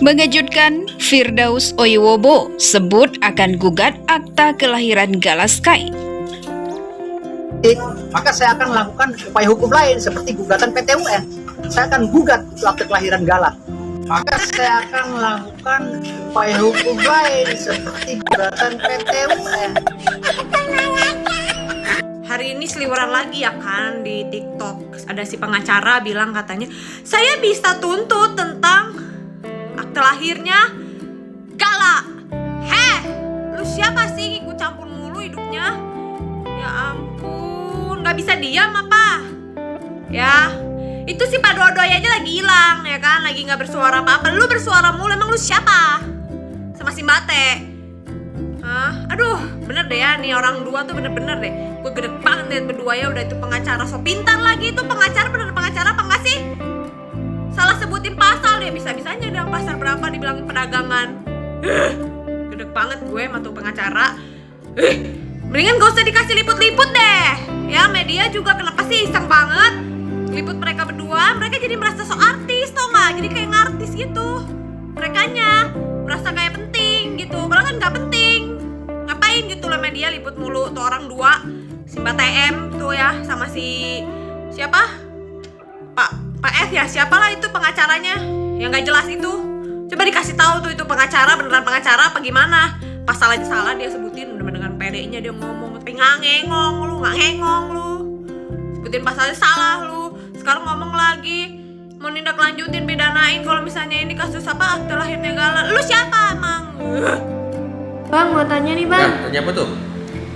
Mengejutkan, Firdaus Oiwobo sebut akan gugat akta kelahiran Gala Sky. Maka saya akan lakukan upaya hukum lain seperti gugatan PT UN. Saya akan gugat akte kelahiran Gala. Maka saya akan lakukan upaya hukum lain seperti gugatan PT UN. Hari ini seliweran lagi ya kan di TikTok. Ada si pengacara bilang katanya, saya bisa tuntut tentang akte lahirnya Gala. Heh, lu siapa sih ikut campur mulu hidupnya? Ya ampun, gak bisa diam apa? Ya, itu si Pak Dodoy aja lagi hilang ya kan, lagi gak bersuara apa-apa. Lu bersuara mulu, emang lu siapa? Sama si Mbate. Hah? Aduh, bener deh ya, nih orang dua tuh bener-bener deh. Gue gede banget liat berdua ya, udah itu pengacara so pintar lagi. Itu pengacara bener pengacara apa enggak sih? Salah sebutin pasal dia, bisa-bisanya dia pasal berapa dibilangin pedagangan. Gede banget gue sama tuh pengacara. Mendingan gak usah dikasih liput-liput deh. Ya media juga kenapa sih iseng banget liput mereka berdua. Mereka jadi merasa so artis tau gak? Jadi kayak ngartis gitu. Merekanya merasa kayak penting gitu, padahal kan gak penting. Ngapain gitu lah media liput mulu tuh orang dua, si Mbak TM tuh ya sama si siapa? Pak F ya, siapalah itu pengacaranya yang gak jelas itu. Coba dikasih tahu tuh itu pengacara beneran pengacara apa gimana. Pasal aja salah dia sebutin, bener-bener dengan pedenya dia ngomong, tapi nggak ngengong lu. Sebutin pasalnya salah lu. Sekarang ngomong lagi mau nindak lanjutin pidanain kalau misalnya ini kasus apa akte lahirnya Gala. Lu siapa emang? Bang, mau tanya nih bang. Nah, tanya apa tuh?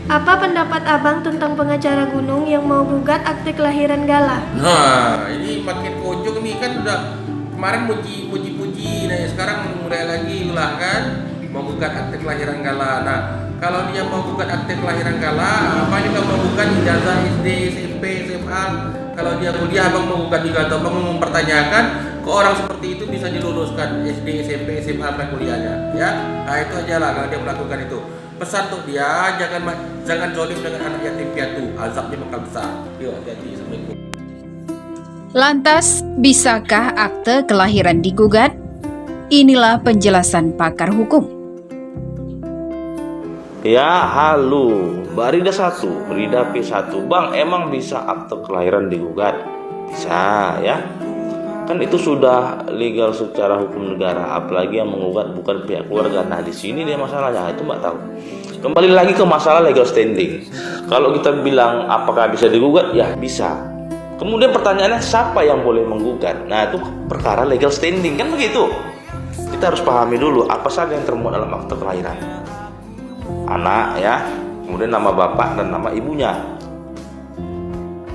Apa pendapat abang tentang pengacara gunung yang mau gugat akte kelahiran Gala? Nah, ini makin konyol nih kan udah kemarin puji-puji, nah sekarang mulai lagi ulah kan mau gugat akte kelahiran Gala. Nah, kalau dia mau gugat akte kelahiran Gala, apa juga mau gugat ijazah SD, SMP, SMA. Kalau dia kuliah abang mau gugat juga atau abang mau mempertanyakan ke orang seperti itu bisa diluluskan SD, SMP, SMA sampai kuliahnya, ya. Nah itu aja lah kalau dia melakukan itu. Pesan untuk dia jangan zolim dengan anak yatim piatu, azabnya bakal besar. Yuk hati-hati, assalamualaikum. Lantas, bisakah akte kelahiran digugat? Inilah penjelasan pakar hukum. Ya, halo, Barida 1, Barida P1. Bang, emang bisa akte kelahiran digugat? Bisa, ya. Kan itu sudah legal secara hukum negara, apalagi yang menggugat bukan pihak keluarga. Nah, di sini dia masalahnya, itu Mbak tahu. Kembali lagi ke masalah legal standing. Kalau kita bilang apakah bisa digugat? Ya, bisa. Kemudian pertanyaannya siapa yang boleh menggugat? Nah, itu perkara legal standing, kan begitu. Kita harus pahami dulu apa saja yang termuat dalam akte kelahiran. Anak ya, kemudian nama bapak dan nama ibunya.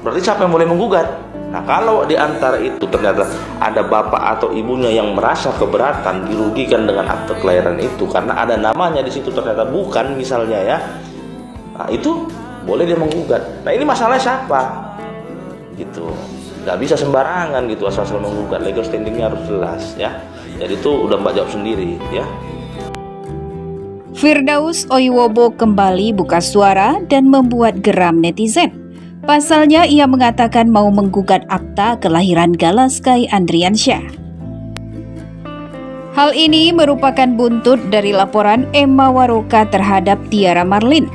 Berarti siapa yang boleh menggugat? Nah, kalau di antara itu ternyata ada bapak atau ibunya yang merasa keberatan dirugikan dengan akte kelahiran itu karena ada namanya di situ ternyata bukan misalnya ya. Nah, itu boleh dia menggugat. Nah, ini masalahnya siapa? Gitu. Nggak bisa sembarangan gitu asal-asal menggugat. Legal standingnya harus jelas ya. Jadi itu udah Mbak jawab sendiri ya. Firdaus Oiwobo kembali buka suara dan membuat geram netizen. Pasalnya ia mengatakan mau menggugat akta kelahiran Gala Sky Andriansyah. Hal ini merupakan buntut dari laporan Emma Waroka terhadap Tiara Marlin.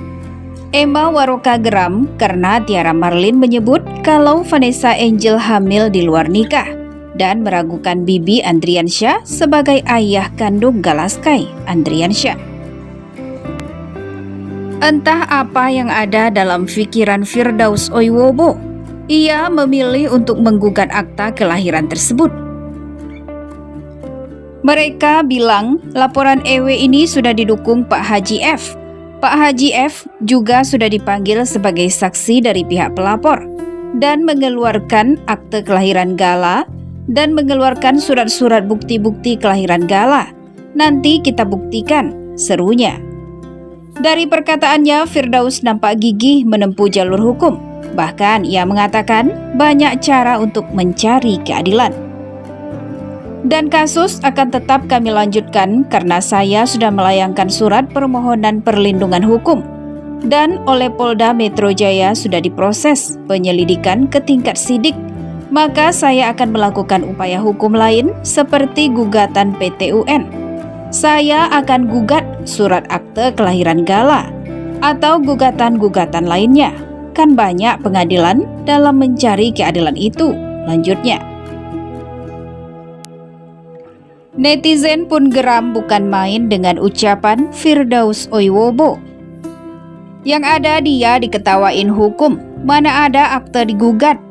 Emma Waroka geram karena Tiara Marlin menyebut kalau Vanessa Angel hamil di luar nikah dan meragukan Bibi Andriansyah sebagai ayah kandung Gala Sky Andriansyah. Entah apa yang ada dalam pikiran Firdaus Oiwobo, ia memilih untuk menggugat akta kelahiran tersebut. Mereka bilang laporan EW ini sudah didukung Pak Haji F. Pak Haji F juga sudah dipanggil sebagai saksi dari pihak pelapor dan mengeluarkan akte kelahiran Gala dan mengeluarkan surat-surat bukti-bukti kelahiran Gala. Nanti kita buktikan, serunya. Dari perkataannya, Firdaus nampak gigih menempuh jalur hukum. Bahkan ia mengatakan banyak cara untuk mencari keadilan. Dan kasus akan tetap kami lanjutkan karena saya sudah melayangkan surat permohonan perlindungan hukum. Dan oleh Polda Metro Jaya sudah diproses penyelidikan ke tingkat sidik maka saya akan melakukan upaya hukum lain seperti gugatan PT UN. Saya akan gugat surat akte kelahiran Gala atau gugatan-gugatan lainnya. Kan banyak pengadilan dalam mencari keadilan itu, lanjutnya. Netizen pun geram bukan main dengan ucapan Firdaus Oiwobo. Yang ada dia diketawain hukum, mana ada akte digugat.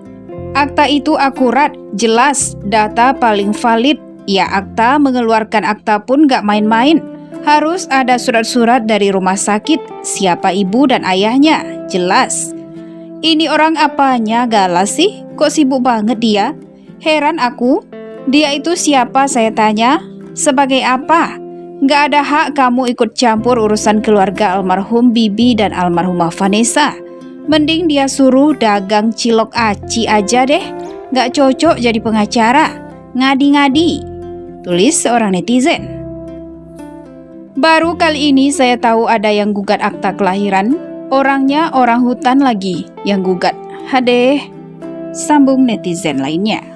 Akta itu akurat, jelas, data paling valid. Ya akta mengeluarkan akta pun gak main-main. Harus ada surat-surat dari rumah sakit, siapa ibu dan ayahnya, jelas. Ini orang apanya Gala sih? Kok sibuk banget dia? Heran aku. Dia itu siapa saya tanya? Sebagai apa? Gak ada hak kamu ikut campur urusan keluarga almarhum Bibi dan almarhumah Vanessa. Mending dia suruh dagang cilok aci aja deh. Gak cocok jadi pengacara. Ngadi-ngadi, tulis seorang netizen. Baru kali ini saya tahu ada yang gugat akta kelahiran. Orangnya orang hutan lagi yang gugat. Hadeh, sambung netizen lainnya.